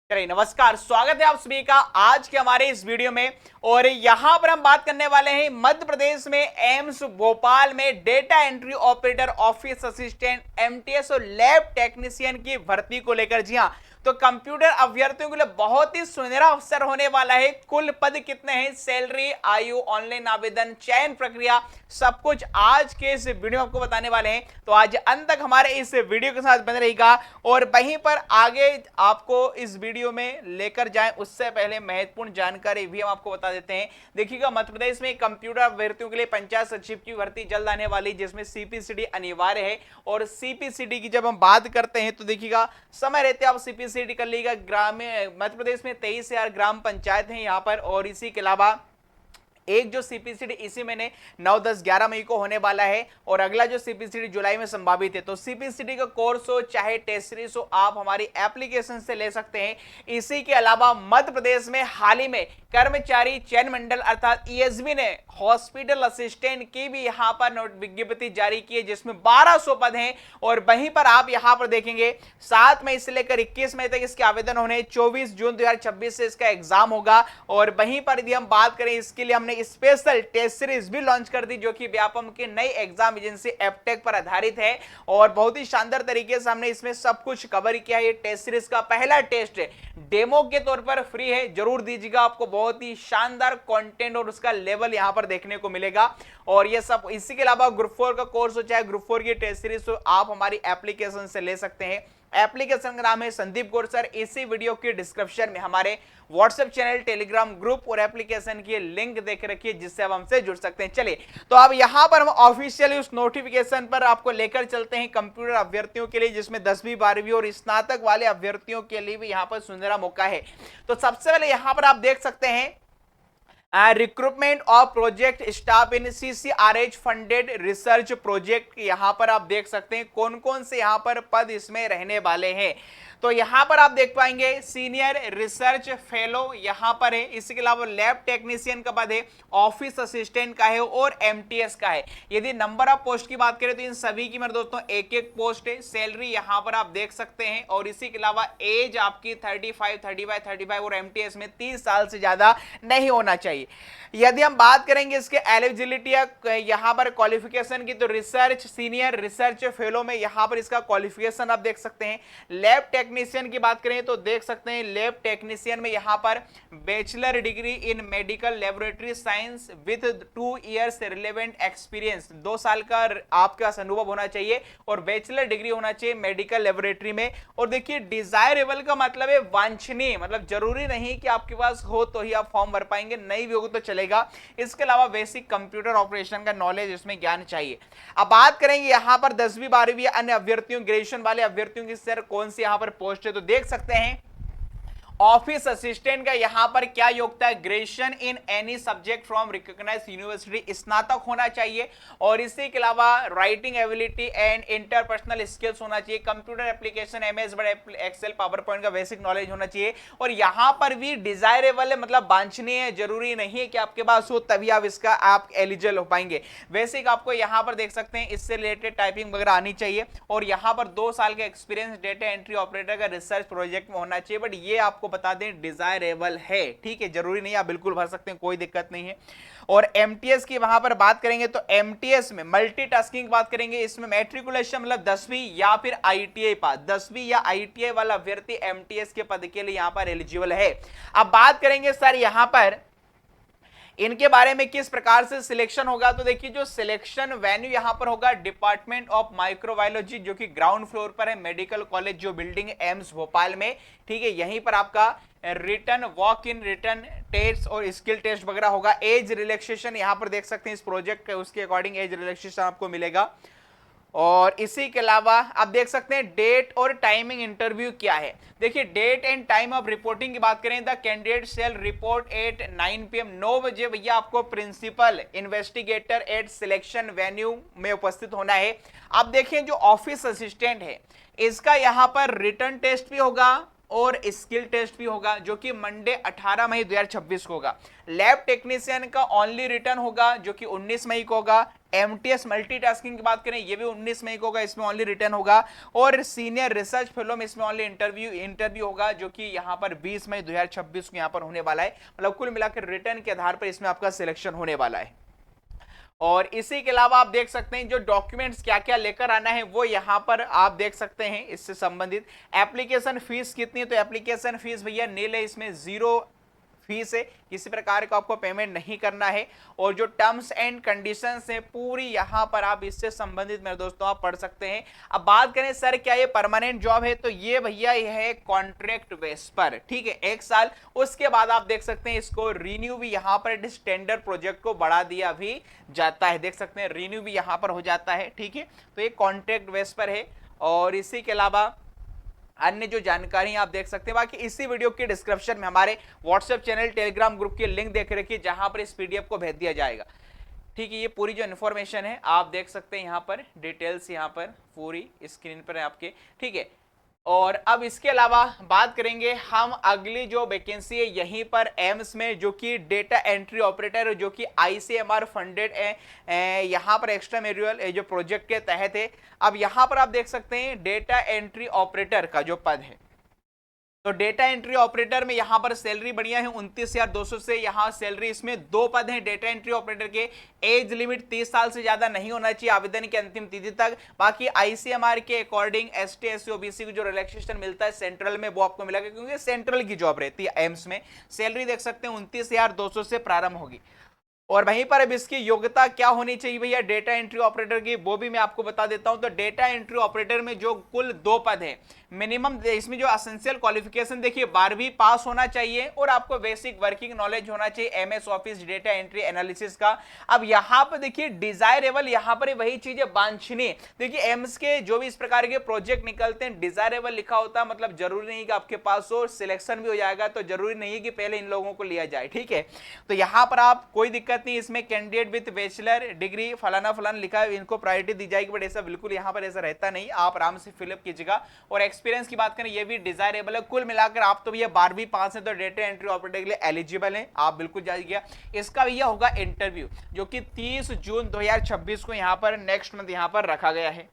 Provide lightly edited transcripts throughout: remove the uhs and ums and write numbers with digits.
चलिए नमस्कार, स्वागत है आप सभी का आज के हमारे इस वीडियो में। और यहां पर हम बात करने वाले हैं मध्य प्रदेश में एम्स भोपाल में data entry operator, office assistant, MTS और लैब टेक्नीशियन की भर्ती को लेकर। जी हां, तो कंप्यूटर अभ्यर्थियों के लिए बहुत ही सुनहरा अवसर होने वाला है। कुल पद कितने हैं, सैलरी, आयु, ऑनलाइन आवेदन, चयन प्रक्रिया, सब कुछ आज के इस वीडियो में आपको बताने वाले हैं। तो आज अंत तक हमारे इस वीडियो के साथ बने रहेगा। और वहीं पर आगे आपको इस वीडियो में लेकर जाएं उससे पहले महत्वपूर्ण जानकारी भी हम आपको बता देते हैं। देखिएगा, मध्य प्रदेश में कंप्यूटर अभ्यर्थियों के लिए पंचायत सचिव की भर्ती जल्द आने वाली, जिसमें सीपीसीडी अनिवार्य है। और सीपीसीडी की जब हम बात करते हैं तो देखिएगा, समय रहते आप सीपीसीडी कर लीजिएगा। ग्रामीण मध्य प्रदेश में 23,000 ग्राम पंचायत हैं यहाँ पर। और इसी के अलावा एक जो सीपीसीडी इसी महीने 9, 10, 11 मई को होने वाला है और अगला जो सीपीसीडी जुलाई में संभावित है। तो सीपीसीडी का कोर्स हो चाहे टेस्ट सीरीज हो, आप हमारी एप्लीकेशन से ले सकते हैं। इसी के अलावा मध्य प्रदेश में हाल ही में कर्मचारी चयन मंडल अर्थात ईएसबी ने हॉस्पिटल असिस्टेंट की भी यहां पर विज्ञप्ति जारी की है, जिसमें 1200 पद हैं। और वहीं पर आप यहां पर देखेंगे 7 मई से लेकर 21 मई तक इसके आवेदन होने, 24 जून 2026 से इसका एग्जाम होगा। और वहीं पर यदि हम बात करें, इसके लिए हमने स्पेशल टेस्ट सीरीज भी लॉन्च कर दी, जो कि व्यापम की नई एग्जाम एजेंसी एप्टेक पर आधारित है। और बहुत ही शानदार तरीके से हमने इसमें सब कुछ कवर किया है। ये टेस्ट सीरीज का पहला टेस्ट डेमो के तौर पर फ्री है, जरूर दीजिएगा। आपको बहुत ही शानदार कंटेंट और उसका लेवल यहां पर देखने को मिलेगा। और ये सब, इसी के अलावा ग्रुप 4 का कोर्स हो चाहे ग्रुप 4 की टेस्ट सीरीज हो, आप हमारी एप्लीकेशन से ले सकते हैं। एप्लीकेशन का नाम है संदीप गौर सर। इसी वीडियो के डिस्क्रिप्शन में हमारे व्हाट्सएप चैनल, टेलीग्राम ग्रुप और एप्लीकेशन की लिंक देख रखिए, जिससे आप हमसे जुड़ सकते हैं। चलिए, तो अब यहां पर हम ऑफिशियली उस नोटिफिकेशन पर आपको लेकर चलते हैं कंप्यूटर अभ्यर्थियों के लिए, जिसमें 10वीं 12वीं और स्नातक वाले अभ्यर्थियों के लिए भी यहां पर सुनहरा मौका है। तो सबसे पहले यहां पर आप देख सकते हैं recruitment of project staff in CCRH funded research project. यहां पर आप देख सकते हैं कौन कौन से यहां पर पद इसमें रहने वाले हैं। तो यहां पर आप देख पाएंगे सीनियर रिसर्च फेलो यहां पर है। इसके अलावा लैब टेक्नीशियन का पद है, ऑफिस असिस्टेंट का है और एमटीएस का है। यदि नंबर ऑफ पोस्ट की बात करें तो इन सभी की मेरे दोस्तों एक एक पोस्ट है। सैलरी यहां पर आप देख सकते हैं। और इसी के अलावा एज आपकी 35 और एमटीएस में 30 साल से ज्यादा नहीं होना चाहिए। यदि हम बात करेंगे इसके एलिजिबिलिटी यहां पर क्वालिफिकेशन की, तो रिसर्च सीनियर रिसर्च फेलो में यहां पर इसका क्वालिफिकेशन आप देख सकते हैं। लैब टेक्नीशियन की बात करें तो देख सकते हैं लैब टेक्नीशियन में यहां पर bachelor degree in medical laboratory science with 2 years relevant experience, 2 साल का आपका अनुभव होना चाहिए और बैचलर डिग्री होना चाहिए मेडिकल लेबोरेटरी में। और देखिए, डिजायरेबल का मतलब है वांछनीय, मतलब जरूरी नहीं कि आपके पास हो तो ही आप फॉर्म भर पाएंगे, नहीं भी होगा तो चलेगा। इसके अलावा बेसिक कंप्यूटर ऑपरेशन का नॉलेज, इसमें ज्ञान चाहिए। अब बात करेंगे यहां पर 10वीं 12वीं अन्य अभ्यर्थियों, ग्रेजुएशन वाले अभ्यर्थियों की सर कौन सी यहां पर पोस्ट है, तो देख सकते हैं ऑफिस असिस्टेंट का यहां पर क्या योग्यता है, graduation in any subject from recognised university, स्नातक होना चाहिए। और इसी के अलावा writing ability and interpersonal skills होना चाहिए, computer application, MS Word, Excel, PowerPoint का बेसिक नॉलेज होना चाहिए। और यहां पर भी डिजायरेबल है, मतलब वांछनीय है, जरूरी नहीं है कि आपके पास हो तभी आप इसका आप एलिजिबल हो पाएंगे। बेसिक आपको यहां पर देख सकते हैं इससे रिलेटेड टाइपिंग वगैरह आनी चाहिए। और यहां पर 2 साल का एक्सपीरियंस डेटा एंट्री ऑपरेटर का रिसर्च प्रोजेक्ट में होना चाहिए। बट ये आपको बता दें डिजायरेबल है, ठीक है, जरूरी नहीं, आप बिल्कुल भर सकते हैं, कोई दिक्कत नहीं है। और एमटीएस की वहां पर बात करेंगे तो एमटीएस में मल्टीटास्किंग बात करेंगे, इसमें मैट्रिकुलेशन मतलब 10वीं या फिर आईटीआई पास, 10वीं या आईटीआई वाला अभ्यर्थी एमटीएस के पद के लिए यहां पर एलिजिबल है। अब बात करेंगे सर यहां पर इनके बारे में किस प्रकार से सिलेक्शन होगा, तो देखिए जो सिलेक्शन वेन्यू यहां पर होगा डिपार्टमेंट ऑफ माइक्रोबायोलॉजी, जो कि ग्राउंड फ्लोर पर है, मेडिकल कॉलेज जो बिल्डिंग एम्स भोपाल में, ठीक है, यहीं पर आपका return walk in return test और स्किल टेस्ट वगैरह होगा। एज रिलैक्सेशन यहां पर देख सकते हैं इस प्रोजेक्ट का, उसके अकॉर्डिंग एज रिलैक्सेशन आपको मिलेगा। और इसी के अलावा आप देख सकते हैं डेट और टाइमिंग इंटरव्यू क्या है। देखिए, date and time of reporting की बात करें, the candidate shall report at 9 PM, 9 बजे भैया आपको principal investigator at selection venue में उपस्थित होना है। अब देखिए जो ऑफिस असिस्टेंट है इसका यहां पर रिटर्न टेस्ट भी होगा और स्किल टेस्ट भी होगा जो कि मंडे 18 मई 2026 को होगा। लैब टेक्नीशियन का ओनली रिटर्न होगा जो कि 19 मई को होगा। एमटीएस मल्टीटास्किंग की बात करें ये भी 19 मई को होगा, इसमें ओनली रिटर्न होगा। और सीनियर रिसर्च फेलो में इसमें ओनली इंटरव्यू होगा जो कि यहां पर 20 मई 2026 को यहां पर होने वाला है। मतलब कुल मिलाकर रिटर्न के आधार पर इसमें आपका सिलेक्शन होने वाला है। और इसी के अलावा आप देख सकते हैं जो डॉक्यूमेंट्स क्या क्या लेकर आना है वो यहां पर आप देख सकते हैं। इससे संबंधित एप्लीकेशन फीस कितनी है, तो एप्लीकेशन फीस भैया नील है, इसमें 0 फीस है, किसी प्रकार का आपको पेमेंट नहीं करना है। और जो टर्म्स एंड कंडीशंस है पूरी यहां पर आप इससे संबंधित मेरे दोस्तों आप पढ़ सकते हैं। अब बात करें सर क्या ये परमानेंट जॉब है, तो ये भैया ये है कॉन्ट्रैक्ट बेस पर, ठीक है, 1 साल। उसके बाद आप देख सकते हैं इसको रिन्यू भी यहां पर टेंडर प्रोजेक्ट को बढ़ा दिया भी जाता है, देख सकते हैं रिन्यू भी यहां पर हो जाता है, ठीक है। तो ये कॉन्ट्रैक्ट बेस पर है। और इसी के अलावा अन्य जो जानकारी आप देख सकते हैं, बाकी इसी वीडियो के डिस्क्रिप्शन में हमारे व्हाट्सएप चैनल टेलीग्राम ग्रुप की लिंक देख रखिए जहां पर इस पीडीएफ को भेज दिया जाएगा, ठीक है। ये पूरी जो इन्फॉर्मेशन है आप देख सकते हैं, यहाँ पर डिटेल्स यहाँ पर पूरी स्क्रीन पर है आपके, ठीक है। और अब इसके अलावा बात करेंगे हम अगली जो वैकेंसी है यहीं पर एम्स में जो कि डेटा एंट्री ऑपरेटर जो कि आईसीएमआर फंडेड है, यहाँ पर एक्स्ट्रा मैनुअल जो प्रोजेक्ट के तहत है। अब यहाँ पर आप देख सकते हैं डेटा एंट्री ऑपरेटर का जो पद है, तो डेटा एंट्री ऑपरेटर में यहां पर सैलरी बढ़िया है 29,200 से यहां सैलरी, इसमें 2 पद हैं डेटा एंट्री ऑपरेटर के। एज लिमिट 30 साल से ज्यादा नहीं होना चाहिए आवेदन की अंतिम तिथि तक। बाकी आईसीएमआर के अकॉर्डिंग एसटी एससी ओबीसी को जो रिलैक्सेशन मिलता है सेंट्रल में वो आपको मिलेगा, क्योंकि सेंट्रल की जॉब रहती है एम्स में। सैलरी देख सकते हैं 29,200 से प्रारंभ होगी। और वहीं पर अब इसकी योग्यता क्या होनी चाहिए भैया डेटा एंट्री ऑपरेटर की, वो भी मैं आपको बता देता हूं। तो डेटा एंट्री ऑपरेटर में जो कुल 2 पद हैं, मिनिमम इसमें जो एसेंशियल क्वालिफिकेशन देखिए 12वीं पास होना चाहिए और आपको बेसिक वर्किंग नॉलेज होना चाहिए MS office data entry analysis का। अब यहां पर देखिए डिजायरेबल, यहां पर वही चीजें वांछनीय, देखिए एम्स के जो भी इस प्रकार के प्रोजेक्ट निकलते हैं डिजायरेबल लिखा होता है, मतलब जरूरी नहीं कि आपके पास हो, सिलेक्शन भी हो जाएगा, तो जरूरी नहीं है कि पहले इन लोगों को लिया जाए, ठीक है। तो यहां पर आप कोई दिक्कत नहीं, इसमें कैंडिडेट विद बैचलर डिग्री फलाना फलाना लिखा है इनको प्रायोरिटी दी जाएगी, बट ऐसा बिल्कुल यहां पर ऐसा रहता नहीं, आप आराम से फिलअप कीजिएगा। और एक्सपीरियंस की बात करें ये भी डिजायरेबल है। कुल मिलाकर आप तो भैया 12वीं पास है तो डेटा एंट्री ऑपरेटर के लिए एलिजिबल है, आप बिल्कुल जाइएगा। इसका भैया होगा इंटरव्यू जो कि 30 जून 2026 को यहां पर नेक्स्ट मंथ यहां पर रखा गया है।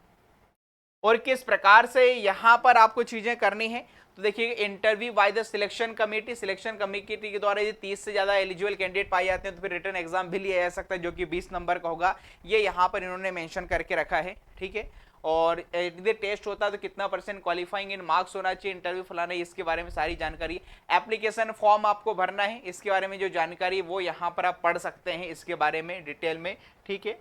और किस प्रकार से यहां पर आपको चीजें करनी है, तो देखिए interview by the selection committee के द्वारा यदि 30 से ज्यादा एलिजिबल कैंडिडेट पाए जाते हैं तो फिर रिटर्न एग्जाम भी लिया जा सकता है जो कि 20 नंबर का होगा, ये यहां पर इन्होंने मेंशन करके रखा है, ठीक है। और यदि टेस्ट होता है तो कितना % क्वालिफाइंग इन मार्क्स होना चाहिए, इंटरव्यू फलाना, इसके बारे में सारी जानकारी। एप्लीकेशन फॉर्म आपको भरना है, इसके बारे में जो जानकारी वो यहां पर आप पढ़ सकते हैं इसके बारे में डिटेल में, ठीक है।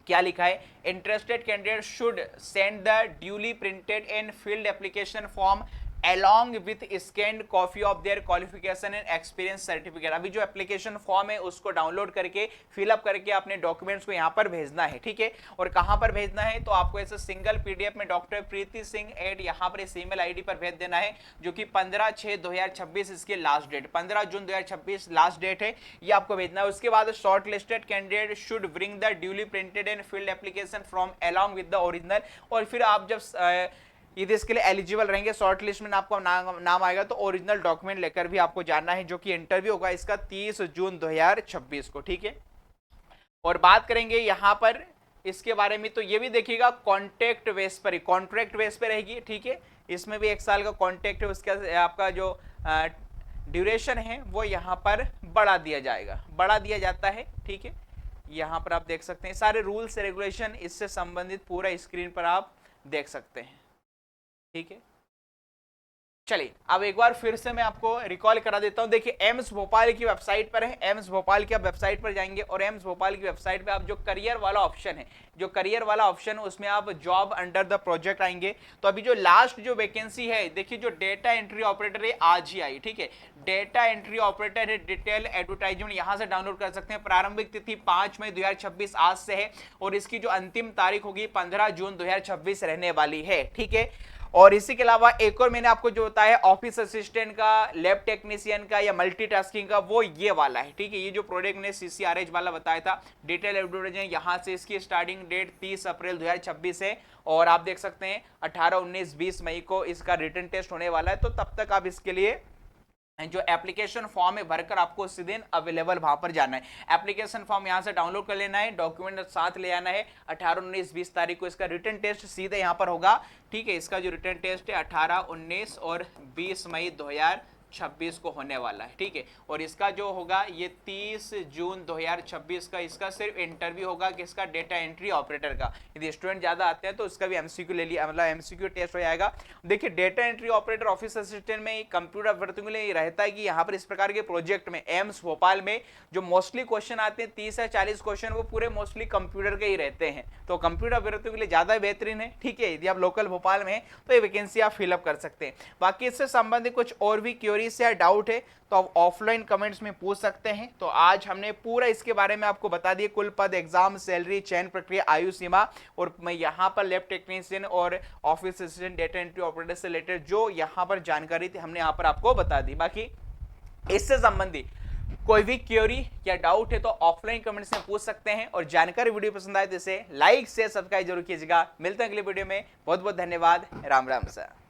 क्या लिखा है, interested candidate should send the duly printed and field application form along with scanned copy of their qualification and experience certificate। अभी जो एप्लीकेशन फॉर्म है उसको डाउनलोड करके फिलअप करके अपने डॉक्यूमेंट्स को यहाँ पर भेजना है, ठीक है। और कहाँ पर भेजना है, तो आपको ऐसे सिंगल पीडीएफ में डॉक्टर प्रीति सिंह एट यहाँ पर इस ईमेल आईडी पर भेज देना है जो कि 15/6/2026 इसके लास्ट डेट, 15 जून 2026 लास्ट डेट है, ये आपको भेजना है। उसके बाद short listed candidate should bring the duly printed and field application form along with the original. और फिर आप जब यदि इसके लिए एलिजिबल रहेंगे शॉर्ट लिस्ट में आपको नाम आएगा तो ओरिजिनल डॉक्यूमेंट लेकर भी आपको जाना है, जो कि इंटरव्यू होगा इसका 30 जून 2026 को, ठीक है। और बात करेंगे यहां पर इसके बारे में, तो ये भी देखिएगा कॉन्ट्रैक्ट बेस पर ही, कॉन्ट्रैक्ट बेस पे रहेगी, ठीक है। इसमें भी 1 साल का कॉन्ट्रैक्ट है, उसका आपका जो ड्यूरेशन है वो यहाँ पर बढ़ा दिया जाता है, ठीक है। यहाँ पर आप देख सकते हैं सारे रूल्स रेगुलेशन इससे संबंधित पूरा स्क्रीन पर आप देख सकते हैं, ठीक है। चलिए अब एक बार फिर से मैं आपको रिकॉल करा देता हूं। देखिए एम्स भोपाल की वेबसाइट पर है, एम्स भोपाल की आप वेबसाइट पर जाएंगे और एम्स भोपाल की वेबसाइट पे आप जो करियर वाला ऑप्शन है, जो करियर वाला ऑप्शन है उसमें आप जॉब अंडर द प्रोजेक्ट आएंगे। तो अभी जो लास्ट जो वैकेंसी है देखिए जो डेटा एंट्री ऑपरेटर है आज ही आई, ठीक है। डेटा एंट्री ऑपरेटर है, डिटेल एडवर्टाइजमेंट यहां से डाउनलोड कर सकते हैं। प्रारंभिक तिथि 5 मई 2026 आज से है और इसकी जो अंतिम तारीख होगी 15 जून 2026 रहने वाली है, ठीक है। और इसी के अलावा एक और मैंने आपको जो बताया ऑफिस असिस्टेंट का, लैब टेक्नीशियन का या मल्टीटास्किंग का, वो ये वाला है, ठीक है। ये जो प्रोडक्ट मैंने CCRH वाला बताया था, डिटेल एडवर्टाइजमेंट, यहाँ से इसकी स्टार्टिंग डेट 30 अप्रैल 2026 है और आप देख सकते हैं 18, 19, 20 मई को इसका रिटन टेस्ट होने वाला है। तो तब तक आप इसके लिए जो एप्लीकेशन फॉर्म है भरकर आपको उसी दिन अवेलेबल वहां पर जाना है। एप्लीकेशन फॉर्म यहां से डाउनलोड कर लेना है, डॉक्यूमेंट साथ ले आना है। 18, 19, 20 तारीख को इसका रिटन टेस्ट सीधे यहां पर होगा, ठीक है। इसका जो रिटन टेस्ट है 18, 19 और 20 मई 2026 को होने वाला है, ठीक है। और इसका जो होगा ये 30 जून 2026 का इसका सिर्फ इंटरव्यू होगा किसका, डेटा एंट्री ऑपरेटर का। यदि स्टूडेंट ज्यादा आते हैं तो इसका भी एमसीक्यू ले लिया, मतलब एमसीक्यू टेस्ट हो जाएगा। देखिए data entry operator office assistant में कंप्यूटर ऑपरेटर के लिए रहता है कि यहाँ पर इस प्रकार के प्रोजेक्ट में एम्स भोपाल में जो मोस्टली क्वेश्चन आते हैं 30 या 40 क्वेश्चन वो पूरे मोस्टली कंप्यूटर के ही रहते हैं, तो कंप्यूटर ऑपरेटर के लिए ज्यादा बेहतरीन है, ठीक है। यदि आप लोकल भोपाल में है तो ये वैकेंसी आप फिलअप कर सकते हैं। बाकी इससे संबंधित कुछ और भी क्वेरीज या डाउट है तो आप ऑफलाइन कमेंट्स में पूछ सकते हैं। तो आज हमने पूरा इसके बारे में आपको बता दिया, कुल पद, एग्जाम, सैलरी, चयन प्रक्रिया, आयु सीमा, और मैं यहाँ पर लैब टेक्नीशियन और office assistant, data entry operator से रिलेटेड जो यहाँ पर जानकारी थी हमने यहाँ पर आपको बता दी। बाकी इससे संबंधित कोई भी क्वेरी या डाउट है तो ऑफलाइन कमेंट्स में पूछ सकते हैं। और जानकारी वीडियो पसंद आए तो इसे लाइक, शेयर, सब्सक्राइब जरूर कीजिएगा। मिलते हैं अगले वीडियो में। बहुत बहुत धन्यवाद। राम राम सर।